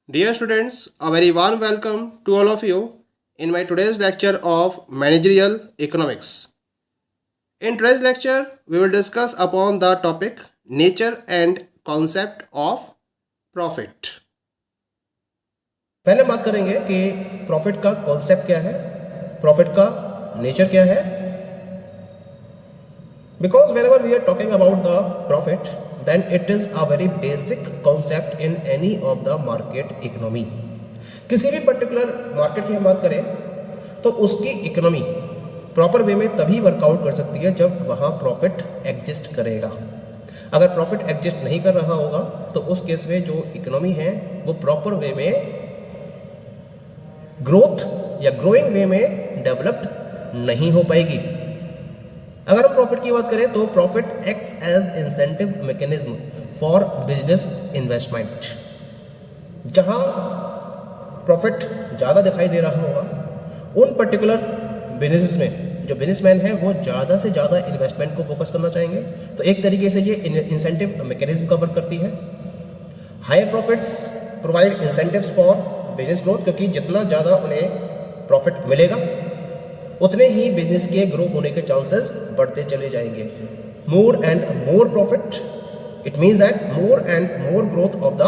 Dear students, a very warm welcome to all of you in my today's lecture of Managerial Economics. In today's lecture, we will discuss upon the topic nature and concept of profit. पहले बात करेंगे कि profit का concept क्या है, profit का nature क्या है. Because whenever we are talking about the profit, then it is a very basic concept in any of the market economy. किसी भी पर्टिकुलर मार्केट की हम बात करें तो उसकी इकोनॉमी प्रॉपर वे में तभी वर्कआउट कर सकती है जब वहाँ प्रॉफिट एग्जिस्ट करेगा. अगर प्रॉफिट एग्जिस्ट नहीं कर रहा होगा तो उस केस में जो इकोनॉमी है वो प्रॉपर वे में ग्रोथ या ग्रोइंग वे में डेवलप्ड नहीं हो पाएगी. अगर हम प्रॉफिट की बात करें तो profit acts as incentive mechanism for business investment. जहां प्रॉफिट ज़्यादा दिखाई दे रहा होगा उन पर्टिकुलर बिजनेस में जो बिजनेसमैन है वो ज़्यादा से ज़्यादा इन्वेस्टमेंट को फोकस करना चाहेंगे. तो एक तरीके से ये इंसेंटिव मैकेनिज्म कवर करती है. Higher profits provide incentives for business growth, क्योंकि जितना ज़्यादा उन्हें प्रॉफिट मिलेगा उतने ही बिजनेस के ग्रो होने के चांसेस बढ़ते चले जाएंगे. More and more profit, it means that more and more growth of the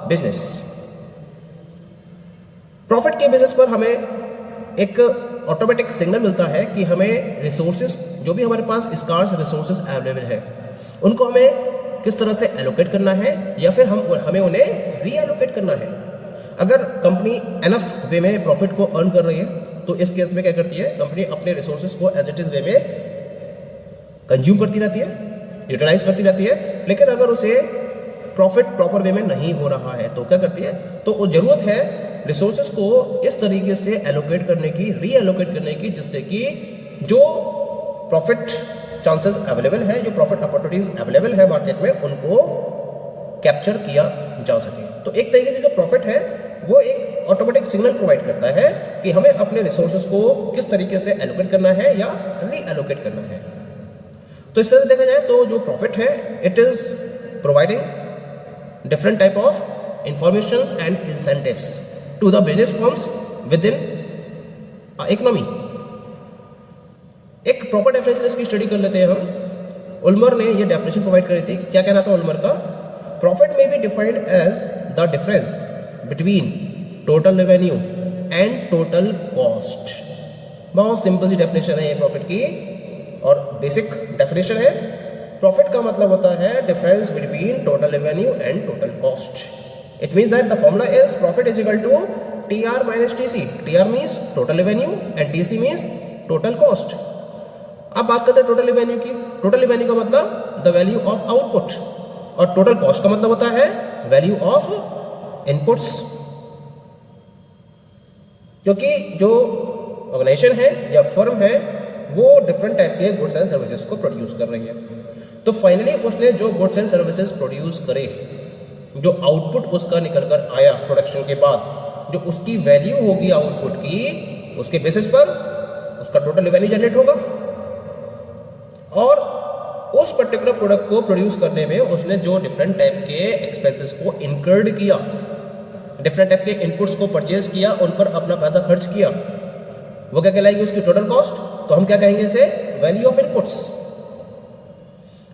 business. Profit के बेसिस पर हमें एक ऑटोमेटिक सिग्नल मिलता है कि हमें रिसोर्सेज जो भी हमारे पास स्कार्स रिसोर्सेज अवेलेबल है उनको हमें किस तरह से एलोकेट करना है या फिर हमें उन्हें रीएलोकेट करना है. अगर कंपनी एनफ वे में प्रॉफिट को अर्न कर रही है तो इस केस में क्या करती है, कंपनी अपने रिसोर्सेज को एज इट इज वे में कंज्यूम करती रहती है, यूटिलाइज करती रहती है. लेकिन अगर उसे प्रॉफिट प्रॉपर वे में नहीं हो रहा है तो क्या करती है, तो वो जरूरत है रिसोर्सेज को इस तरीके से एलोकेट करने की, रीएलोकेट करने की, जिससे कि जो प्रॉफिट चांसेस अवेलेबल है, जो प्रॉफिट अपॉर्चुनिटीज अवेलेबल है मार्केट में, उनको कैप्चर किया जा सके. तो एक तरीके से जो प्रॉफिट है वो एक ऑटोमेटिक सिग्नल प्रोवाइड करता है कि हमें अपने रिसोर्सेज को किस तरीके से एलोकेट करना है या रीएलोकेट करना है. तो इस तरह से देखा जाए तो जो प्रॉफिट है it is providing different type of informations and incentives to the business firms within economy. एक प्रॉपर डेफिनेशन इसकी स्टडी कर लेते हैं हम. उल्मर ने ये डेफिनेशन प्रोवाइड करी थी. क्या कहना था उल्मर का? प्रॉफिट में be defined as the difference between total revenue and total cost. बहुत सिंपल सी डेफिनेशन है ये प्रॉफिट की और बेसिक डेफिनेशन है. प्रॉफिट का मतलब होता है difference between total revenue and total cost. It means that the formula is profit is equal to TR minus TC. TR means total revenue and TC means total cost. अब बात करते हैं total revenue की. Total revenue का मतलब the value of output और total cost का मतलब होता है वैल्यू ऑफ इनपुट्स. क्योंकि जो ऑर्गेनाइजेशन है या फर्म है वो डिफरेंट टाइप के गुड्स एंड सर्विसेज को प्रोड्यूस कर रही है. तो फाइनली उसने जो गुड्स एंड सर्विसेज प्रोड्यूस करे, जो आउटपुट उसका निकल कर आया प्रोडक्शन के बाद, जो उसकी वैल्यू होगी आउटपुट की, उसके बेसिस पर उसका टोटल रेवेन्यू जनरेट होगा. और उस पर्टिकुलर प्रोडक्ट को प्रोड्यूस करने में उसने जो डिफरेंट टाइप के एक्सपेंसेस को इनकर्ड किया, डिफरेंट टाइप के इनपुट्स को परचेज किया, उन पर अपना पैसा खर्च किया, वो क्या कहलाएगी? उसकी टोटल कॉस्ट. तो हम क्या कहेंगे इसे? Value of inputs.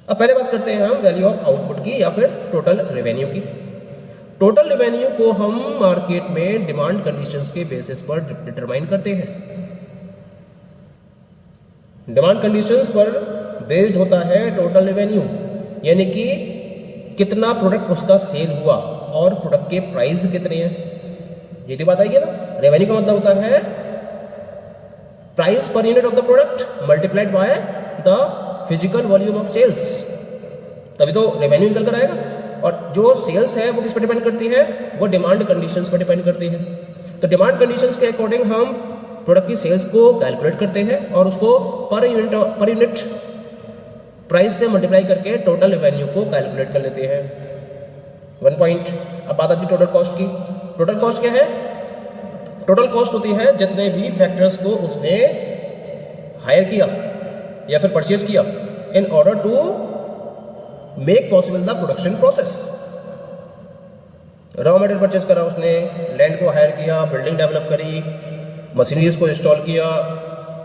अब पहले बात करते हैं हम वैल्यू ऑफ आउटपुट की या फिर टोटल रेवेन्यू की. टोटल रेवेन्यू को हम मार्केट में डिमांड कंडीशंस के बेसिस पर डिटरमाइन करते हैं. डिमांड कंडीशंस पर बेस्ड होता है टोटल रेवेन्यू, यानी कि कितना प्रोडक्ट उसका सेल हुआ और प्रोडक्ट के प्राइस कितने हैं. ये तो बात आएगी ना. रेवेन्यू का मतलब होता है price per unit of the product multiplied by the physical volume of sales, तभी तो रेवेन्यू निकल कर आएगा. और जो सेल्स है वो किस पर डिपेंड करती है? वो डिमांड कंडीशंस पर डिपेंड करती है. तो डिमांड कंडीशंस के अकॉर्डिंग हम प्रोडक्ट की सेल्स को कैलकुलेट करते हैं और उसको पर यूनिट प्राइस से मल्टीप्लाई करके टोटल रेवेन्यू को कैलकुलेट कर लेते हैं. 1 पॉइंट. अब बात आती है टोटल कॉस्ट की. टोटल कॉस्ट क्या है? टोटल कॉस्ट होती है जितने भी फैक्टर्स को उसने हायर किया या फिर परचेज किया in order to make possible the production process. Raw material purchase करा उसने, लैंड को हायर किया, बिल्डिंग डेवलप करी, मशीनरीज को इंस्टॉल किया,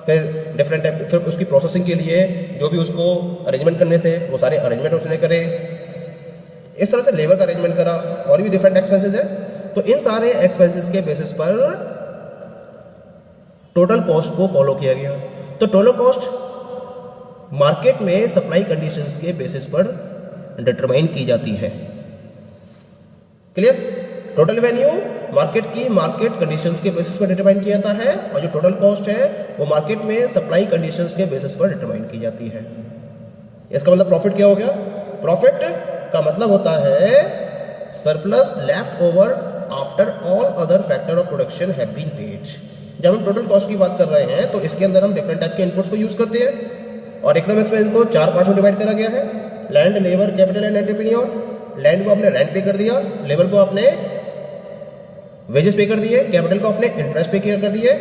फिर डिफरेंट टाइप, फिर उसकी प्रोसेसिंग के लिए जो भी उसको अरेंजमेंट करने थे वो सारे अरेंजमेंट उसने करे, इस तरह से लेबर का अरेंजमेंट करा, और भी डिफरेंट एक्सपेंसेस है। तो इन सारे एक्सपेंसेस के बेसिस पर टोटल कॉस्ट को फॉलो किया गया। तो टोटल कॉस्ट मार्केट में सप्लाई कंडीशंस के बेसिस पर डिटरमाइन की जाती है। क्लियर? टोटल रेवेन्यू मार्केट की मार्केट कंडीशंस के बेसिस पर डिटरमाइन किया जाता है, और जो टोटल कॉस्ट है वो मार्केट में सप्लाई कंडीशंस के बेसिस पर डिटरमाइन की जाती है। इसका मतलब प्रॉफिट क्या हो गया? प्रॉफिट का मतलब होता है surplus left over after all other factor of production have been paid. जब हम टोटल कॉस्ट की बात कर रहे हैं तो इसके अंदर हम डिफरेंट टाइप के इनपुट्स को यूज करते हैं, और इकोनॉमिक्स में इसको 4 पार्ट में डिवाइड करा गया है। Land, labour, capital and entrepreneur. Land को आपने रेंट पे कर दिया, लेबर को आपने वेजेस पे कर दिए, कैपिटल को आपने इंटरेस्ट पे कर दिए।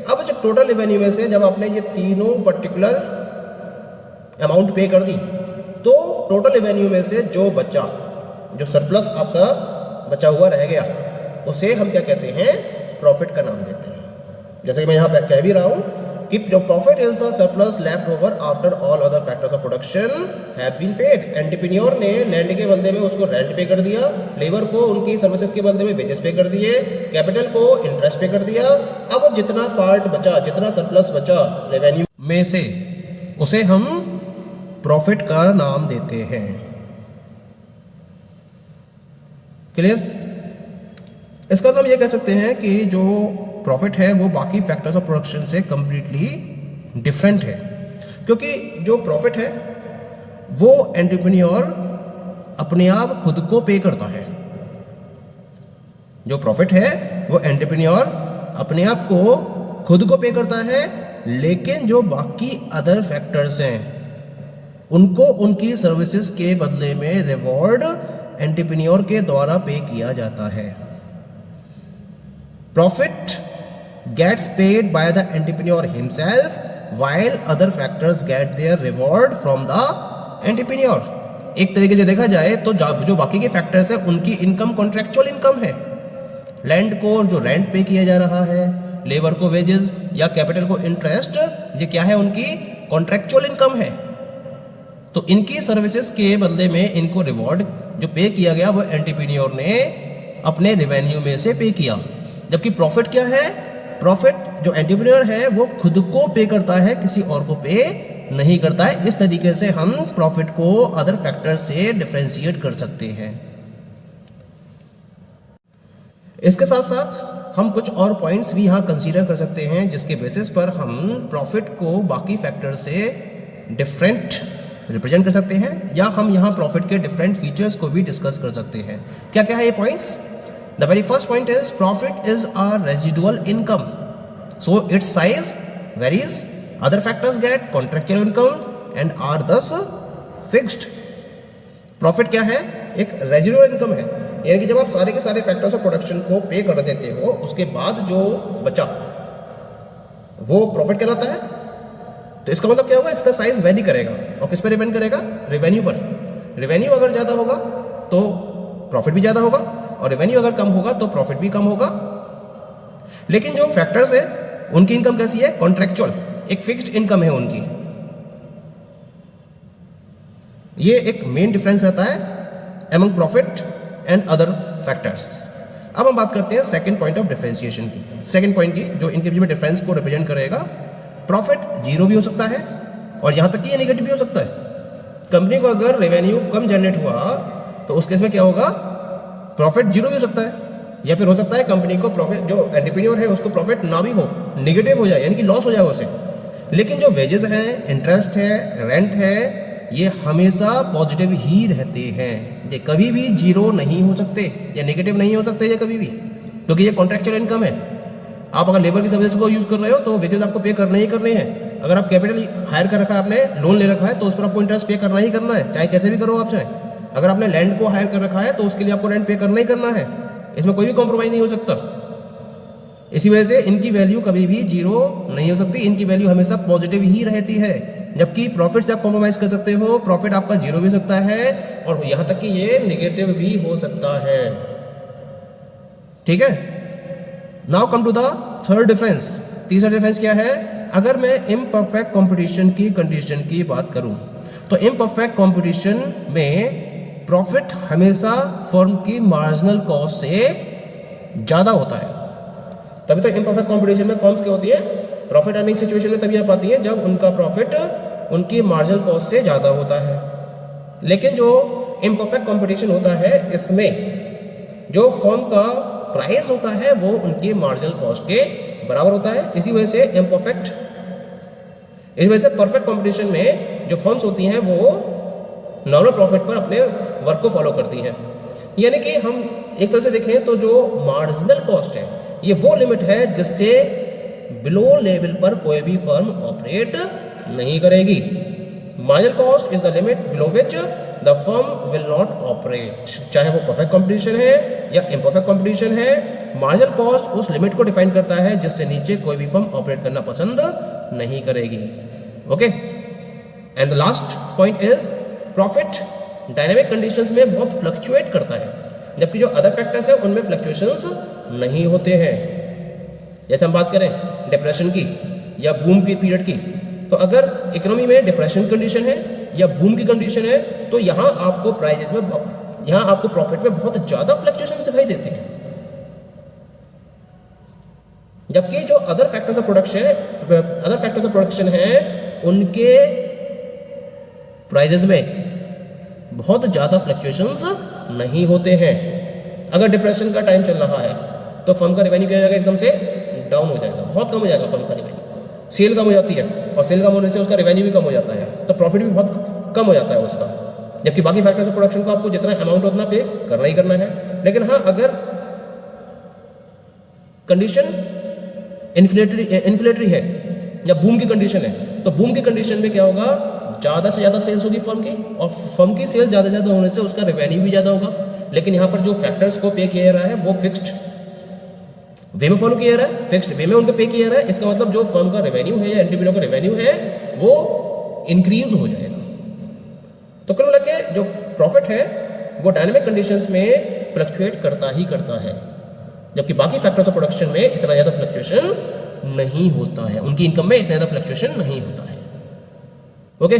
अब जो टोटल रेवेन्यू में से जब आपने ये तीनों पर्टिकुलर अमाउंट पे कर दी, तो टोटल रेवेन्यू में से जो बचा, जो सरप्लस आपका बचा हुआ रह गया, उसे हम क्या कहते हैं? प्रॉफिट का नाम देते हैं। जैसे कि मैं यहाँ पे कह भी रहा हूँ कि profit is the surplus left over after all other factors of production have been paid. Entrepreneur ने लैंड के बदले में उसको रेंट पे कर दिया, लेबर को उनकी सर्विसेज के बदले में वेजेस पे कर दिए, कैपिटल को इंटरेस्ट पे कर दिया। अब जितना पार्ट बचा, जितना सरप्लस बचा रेवेन्यू में से, उसे हम प्रॉफिट का नाम देते हैं। क्लियर? इसका मतलब ये कह सकते हैं कि जो प्रॉफिट है वो बाकी फैक्टर्स ऑफ प्रोडक्शन से कंप्लीटली डिफरेंट है, क्योंकि जो प्रॉफिट है वो एंटरप्रेन्योर अपने आप खुद को पे करता है। जो प्रॉफिट है वो एंटरप्रेन्योर अपने आप को खुद को पे करता है, लेकिन जो बाकी अदर फैक्टर्स हैं उनको उनकी सर्विसेज के बदले में रिवॉर्ड एंटरप्रेन्योर के द्वारा पे किया जाता है। Profit gets paid by the entrepreneur himself while other factors get their reward from the entrepreneur। एक तरीके से देखा जाए तो जो बाकी के फैक्टर्स है उनकी इनकम कॉन्ट्रेक्चुअल इनकम है। लैंड को जो रेंट पे किया जा रहा है, लेबर को वेजेस या कैपिटल को इंटरेस्ट, ये क्या है? उनकी कॉन्ट्रेक्चुअल इनकम है। तो इनकी सर्विसेज के बदले में इनको रिवॉर्ड जो पे किया गया वो एंटरप्रेन्योर ने अपने रेवेन्यू में से पे किया। जबकि प्रॉफिट क्या है? प्रॉफिट जो एंटरप्रेन्योर है वो खुद को पे करता है, किसी और को पे नहीं करता है। इस तरीके से हम प्रॉफिट को अदर फैक्टर से डिफरेंशिएट कर सकते हैं। इसके साथ साथ हम कुछ और पॉइंट्स भी यहाँ कंसीडर कर सकते हैं, जिसके बेसिस पर हम प्रॉफिट को बाकी फैक्टर से डिफरेंट रिप्रेजेंट कर सकते हैं, या हम यहाँ प्रॉफिट के डिफरेंट फीचर्स को भी डिस्कस कर सकते हैं। क्या क्या है ये points? The very first point is profit is a residual income, so its size varies. Other factors get contractual income and are thus fixed. Profit क्या है? एक residual income है, यानी कि जब आप सारे के सारे फैक्टर्स ऑफ प्रोडक्शन को पे कर देते हो, उसके बाद जो बचा वो प्रॉफिट कहलाता है। तो इसका मतलब क्या होगा? इसका साइज वैरी करेगा, और किस पर डिपेंड करेगा? रेवेन्यू पर। रेवेन्यू अगर ज़्यादा होगा तो प्रॉफिट भी ज़्यादा होगा, और रेवेन्यू अगर कम होगा तो प्रॉफिट भी कम होगा। लेकिन जो फैक्टर्स है उनकी इनकम कैसी है? कॉन्ट्रेक्चुअल, एक फिक्स्ड इनकम है उनकी। ये एक मेन डिफरेंस रहता है among profit and other factors. अब हम बात करते हैं सेकंड पॉइंट ऑफ डिफरेंशिएशन की, सेकंड पॉइंट की, जो इनके बीच में डिफरेंस को रिप्रेजेंट करेगा। प्रॉफिट जीरो भी हो सकता है, और यहां तक कि ये नेगेटिव भी हो सकता है। कंपनी को अगर रेवेन्यू कम जनरेट हुआ तो उस केस में क्या होगा? प्रॉफिट जीरो भी हो सकता है, या फिर हो सकता है कंपनी को प्रॉफिट, जो एंटरप्रेन्योर है उसको प्रॉफिट ना भी हो, नेगेटिव हो जाए, यानी कि लॉस हो जाए उसे। लेकिन जो वेजेस हैं, इंटरेस्ट है, रेंट है, ये हमेशा पॉजिटिव ही रहते हैं। ये कभी भी जीरो नहीं हो सकते या नेगेटिव नहीं हो सकते ये कभी भी, क्योंकि ये कॉन्ट्रेक्चुअल इनकम है। आप अगर लेबर की सर्विस को यूज़ कर रहे हो तो वेजेस आपको पे करने ही करने हैं। अगर आप कैपिटल हायर कर रखा है, आपने लोन ले रखा है, तो उस पर आपको इंटरेस्ट पे करना ही करना है, चाहे कैसे भी करो आप चाहे। अगर आपने लैंड को हायर कर रखा है तो उसके लिए आपको रेंट पे करना ही करना है, इसमें कोई भी कॉम्प्रोमाइज़ नहीं हो सकता। इसी वजह से इनकी वैल्यू कभी भी जीरो नहीं हो सकती, इनकी वैल्यू हमेशा पॉजिटिव ही रहती है। जबकि प्रॉफिट से आप कॉम्प्रोमाइज़ कर सकते हो, प्रॉफिट आपका जीरो भी हो सकता है और यहाँ तक कि ये नेगेटिव भी हो सकता है। ठीक है। Now come to the third difference. तीसरा डिफरेंस क्या है? अगर मैं इम्परफेक्ट कंपटीशन की कंडीशन की बात करूं तो इम्परफेक्ट कंपटीशन में प्रॉफिट हमेशा फर्म की मार्जिनल कॉस्ट से ज़्यादा होता है। तभी तो इम्परफेक्ट कंपटीशन में फर्म्स क्या होती है, प्रॉफिट अर्निंग सिचुएशन में तभी आ पाती है जब उनका प्रॉफिट उनकी मार्जिनल कॉस्ट से ज़्यादा होता है। लेकिन जो इम्परफेक्ट कंपटीशन होता है इसमें जो फर्म का प्राइस होता है वो उनकी मार्जिनल कॉस्ट के बराबर होता है। इसी वजह से परफेक्ट कंपटीशन में जो फर्म्स होती हैं वो नॉर्मल प्रॉफिट पर अपने वर्क को फॉलो करती हैं। यानी कि हम एक तरह से देखें तो जो मार्जिनल कॉस्ट है ये वो लिमिट है जिससे बिलो लेवल पर कोई भी फर्म ऑपरेट नहीं करेगी। Marginal cost is the limit below which the firm will not operate. चाहे वो परफेक्ट कंपटीशन है या इम्परफेक्ट कंपटीशन है, मार्जिनल कॉस्ट उस लिमिट को डिफाइन करता है जिससे नीचे कोई भी फर्म ऑपरेट करना पसंद नहीं करेगी। Okay, and the last point is profit dynamic conditions में बहुत फ्लक्चुएट करता है, जबकि जो अदर फैक्टर्स है उनमें फ्लक्चुएशंस नहीं होते हैं। जैसे हम बात करें डिप्रेशन की या बूम की पीरियड की, तो अगर इकोनॉमी में डिप्रेशन कंडीशन है या बूम की कंडीशन है तो यहाँ आपको प्राइजेस में, यहाँ आपको प्रॉफिट में बहुत ज़्यादा फ्लक्चुएशंस दिखाई देते हैं। जबकि जो अदर फैक्टर्स ऑफ प्रोडक्शन है उनके प्राइजेस में बहुत ज़्यादा फ्लक्चुएशंस नहीं होते हैं। अगर डिप्रेशन का टाइम चल रहा है तो फर्म का रेवेन्यू क्या हो जाएगा, एकदम से डाउन हो जाएगा, बहुत कम हो जाएगा फर्म का रेवेन्यू। सेल कम हो जाती है और सेल कम होने से उसका रेवेन्यू भी कम हो जाता है, तो प्रॉफिट भी बहुत कम हो जाता है उसका। जबकि बाकी फैक्टर्स ऑफ प्रोडक्शन को आपको जितना अमाउंट उतना पे करना ही करना है। लेकिन हाँ, अगर कंडीशन इन्फ्लेटरी है या बूम की कंडीशन है तो बूम की कंडीशन में क्या होगा, ज़्यादा से ज़्यादा सेल्स होगी फर्म की, और फर्म की सेल ज़्यादा से ज़्यादा होने से उसका रेवेन्यू भी ज़्यादा होगा। लेकिन यहाँ पर जो फैक्टर्स को पे किया जा रहा है वो फिक्स्ड वे में फॉलो किया जा रहा है, फिक्स्ड वे में उनको पे किया जा रहा है। इसका मतलब जो फर्म का रेवेन्यू है या इंडिविजुअल का रेवेन्यू है वो इंक्रीज हो जाएगा। तो कुल मिला के जो प्रॉफिट है वो डायनेमिक कंडीशंस में फ्लक्चुएट करता ही करता है, जबकि बाकी फैक्टर्स ऑफ प्रोडक्शन में इतना ज़्यादा फ्लक्चुएशन नहीं होता है, उनकी इनकम में इतना ज़्यादा फ्लक्चुएशन नहीं होता है। Okay,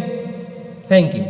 thank you.